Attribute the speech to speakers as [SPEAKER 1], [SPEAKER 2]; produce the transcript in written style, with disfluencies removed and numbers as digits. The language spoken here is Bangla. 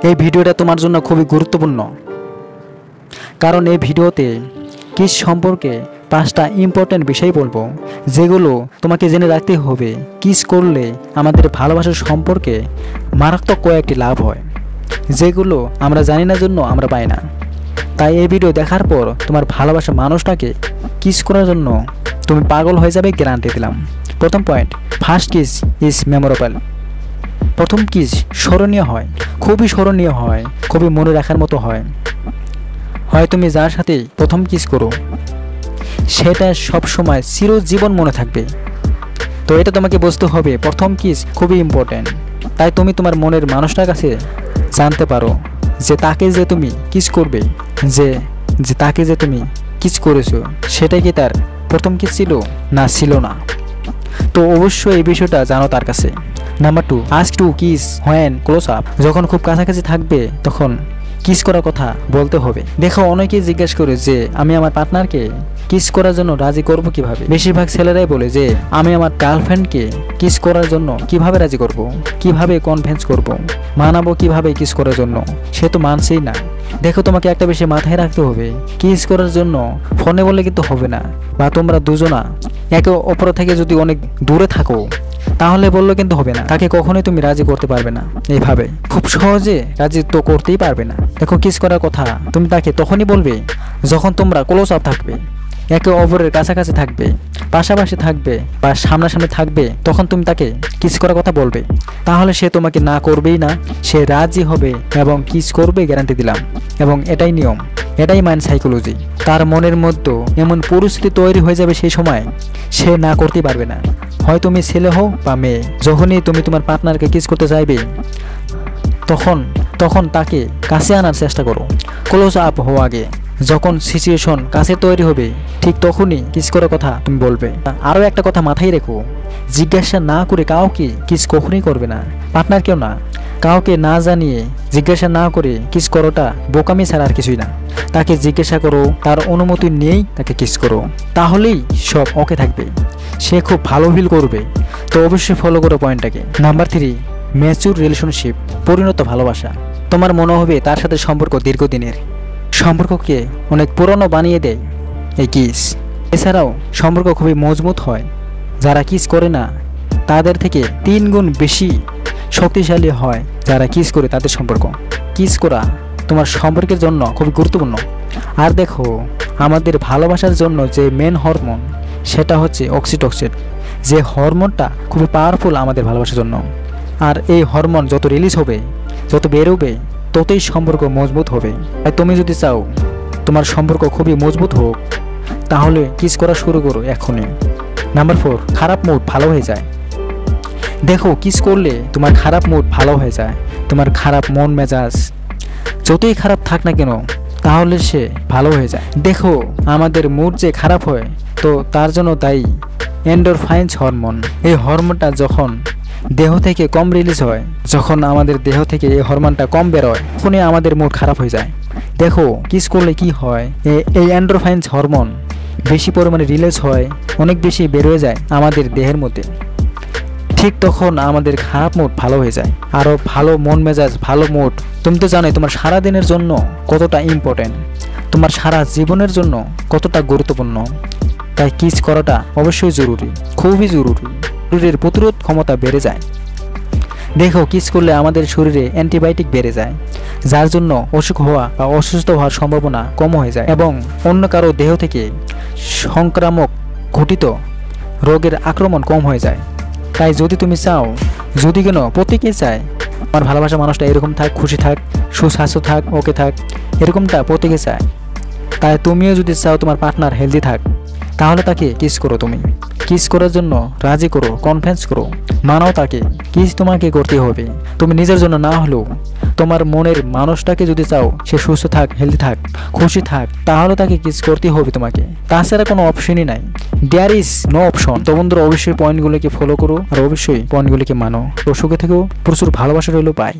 [SPEAKER 1] এই ভিডিওটা তোমার জন্য খুবই গুরুত্বপূর্ণ, কারণ এই ভিডিওতে কিস সম্পর্কে 5টা ইম্পর্টেন্ট বিষয় বলবো, যেগুলো তোমাকে জেনে রাখতে হবে। কিস করলে আমাদের ভালোবাসার সম্পর্কে মারাত্মক কয়েকটি লাভ হয়, যেগুলো আমরা জানি না জন্য আমরা পাই না। তাই এই ভিডিও দেখার পর তোমার ভালোবাসা মানুষটাকে কিস করার জন্য তুমি পাগল হয়ে যাবে, গ্যারান্টি দিলাম। প্রথম point, first kiss is memorable. প্রথম কিস স্মরণীয় হয়, খুবই স্মরণীয় হয়, খুবই মনে রাখার মতো হয়। হয় তুমি যার সাথে প্রথম কিস করো সেটা সবসময় চিরজীবন মনে থাকবে। তো এটা তোমাকে বুঝতে হবে, প্রথম কিস খুবই ইম্পর্টেন্ট। তাই তুমি তোমার মনের মানুষটার কাছে জানতে পারো যে তাকে যে তুমি কিস করবে, যে তাকে যে তুমি কিস করেছো সেটা কি তার প্রথম কিস ছিল না ছিল না। তো অবশ্যই এই বিষয়টা জানো তার কাছে। Number 2, ask to kiss when close up. যখন খুব কাছাকাছি থাকবে তখন কিস করার কথা বলতে হবে। দেখো, অনেকেই জিজ্ঞাসা করে যে আমি আমার পার্টনারকে কিস করার জন্য রাজি করব কিভাবে। বেশিরভাগ ছেলেরাই বলে যে আমি আমার গার্লফ্রেন্ডকে কিস করার জন্য কিভাবে রাজি করব, কিভাবে কনভিন্স করব, মানাবো কিভাবে কিস করার জন্য। সে তো মানছেই না। দেখো, তোমাকে একটা বিষয় মাথায় রাখতে হবে, কিস করার জন্য ফোনে বললে কিন্তু হবে না, বা তোমরা দুজনা একে অপর থেকে যদি অনেক দূরে থাকো তাহলে বললে কিন্তু হবে না। তাকে কখনোই তুমি রাজি করতে পারবে না, এইভাবে খুব সহজে রাজি তো করতেই পারবে না। দেখো, কিস করার কথা তুমি তাকে তখনই বলবে যখন তোমরা ক্লোজ আপ থাকবে, একে অপরের কাছাকাছি থাকবে, পাশাপাশি থাকবে বা সামনাসামনি থাকবে, তখন তুমি তাকে কিস করার কথা বলবে। তাহলে সে তোমাকে না করবেই না, সে রাজি হবে এবং কিস করবে, গ্যারান্টি দিলাম। এবং এটাই নিয়ম, এটাই মাইন্ড সাইকোলজি। তার মনের মধ্যে এমন পরিস্থিতি তৈরি হয়ে যাবে সেই সময় সে না করতে পারবে না। হয় তুমি ছেলে হও বা মেয়ে, যখনই তুমি তোমার পার্টনারকে কিস করতে চাইবে তখন তাকে কাছে আনার চেষ্টা করো, ক্লোজ আপ হওয়া আগে। যখন সিচুয়েশন কাছে তৈরি হবে ঠিক তখনই কিস করার কথা তুমি বলবে। আরও একটা কথা মাথায় রেখো, জিজ্ঞাসা না করে কাউকে কিস কখনোই করবে না, পার্টনারকেও না। কাউকে না জানিয়ে জিজ্ঞাসা না করে কিস করাটা বোকামি ছাড়া আর কিছুই না। তাকে জিজ্ঞাসা করো, তার অনুমতি নিয়েই তাকে কিস করো, তাহলেই সব ওকে থাকবে, সে খুব ভালো ফিল করবে। তো অবশ্যই ফলো করো পয়েন্টটাকে। নাম্বার 3, ম্যাচিউর রিলেশনশিপ, পরিণত ভালোবাসা। তোমার মনে হবে তার সাথে সম্পর্ক দীর্ঘদিনের, সম্পর্ককে অনেক পুরনো বানিয়ে দেয় এই কিস। এছাড়াও সম্পর্ক খুবই মজবুত হয়। যারা কিস করে না তাদের থেকে 3 গুণ বেশি শক্তিশালী হয় যারা কিস করে তাদের সম্পর্ক। কিস করা তোমার সম্পর্কের জন্য খুবই গুরুত্বপূর্ণ। আর দেখো, আমাদের ভালোবাসার জন্য যে মেন হরমোন সেটা হচ্ছে অক্সিটোসিন, যে হরমোনটা খুবই পাওয়ারফুল আমাদের ভালোবাসার জন্য। আর এই হরমোন যত রিলিজ হবে, যত বেরোবে, ততই সম্পর্ক মজবুত হবে। তাই তুমি যদি চাও তোমার সম্পর্ক খুবই মজবুত হোক তাহলে কিস করা শুরু করো এখনই। নাম্বার 4, খারাপ মুড ভালো হয়ে যায়। দেখো, কিস করলে তোমার খারাপ মুড ভালো হয়ে যায়। তোমার খারাপ মন মেজাজ যতই খারাপ থাক না কেন তাহলে সে ভালো হয়ে যায়। দেখো, আমাদের মুড যে খারাপ হয় তো তার জন্য দায়ী এন্ডোরফাইন হরমোন। এই হরমোনটা যখন দেহ থেকে কম রিলিজ হয়, যখন আমাদের দেহ থেকে এই হরমোনটা কম বেরোয়, তখনই আমাদের মুড খারাপ হয়ে যায়। দেখো, কিস করলে কি হয়, এই এন্ডোরফাইন হরমোন বেশি পরিমাণে রিলিজ হয়, অনেক বেশি বেরোয় যায় আমাদের দেহের মধ্যে। ঠিক তখন আমাদের খারাপ মুড ভালো হয়ে যায়, আরও ভালো মন মেজাজ, ভালো মুড। তুমি তো জানোই তোমার সারা দিনের জন্য কতটা ইম্পর্টেন্ট, তোমার সারা জীবনের জন্য কতটা গুরুত্বপূর্ণ। তাই কিস করাটা অবশ্যই জরুরি, খুবই জরুরি। শরীরের প্রতিরোধ ক্ষমতা বেড়ে যায়। দেখো, কিস করলে আমাদের শরীরে অ্যান্টিবায়োটিক বেড়ে যায়, যার জন্য অসুখ হওয়া বা অসুস্থ হওয়ার সম্ভাবনা কম হয়ে যায় এবং অন্য কারো দেহ থেকে সংক্রামক ঘটিত রোগের আক্রমণ কম হয়ে যায়। তাই যদি তুমি চাও, যদি কেন প্রত্যেকে চায় আমার ভালোবাসা মানুষটা এরকম থাক, খুশি থাক, সুস্বাস্থ্য থাক, ওকে থাক, এরকমটা প্রত্যেকে চায়। তাই তুমিও যদি চাও তোমার পার্টনার হেলদি থাক তাহলে তাকে কিস করো। তুমি কিস করার জন্য রাজি করো, কনফিডেন্স করো, মানাও তাকে। কিস তোমাকে করতে হবে, তুমি নিজের জন্য না হলেও তোমার মনের মানুষটাকে যদি চাও সে সুস্থ থাক, হেলদি থাক, খুশি থাক, তাহলে তাকে কিস করতে হবে তোমাকে। তাছাড়া কোনো অপশনই নাই, দেয়ার ইজ নো অপশন। তো বন্ধুরা, অবশ্যই পয়েন্টগুলোকে ফলো করো আর অবশ্যই পয়েন্টগুলিকে মানো। তো সুখে থেকেও, প্রচুর ভালোবাসা রইল, পাই।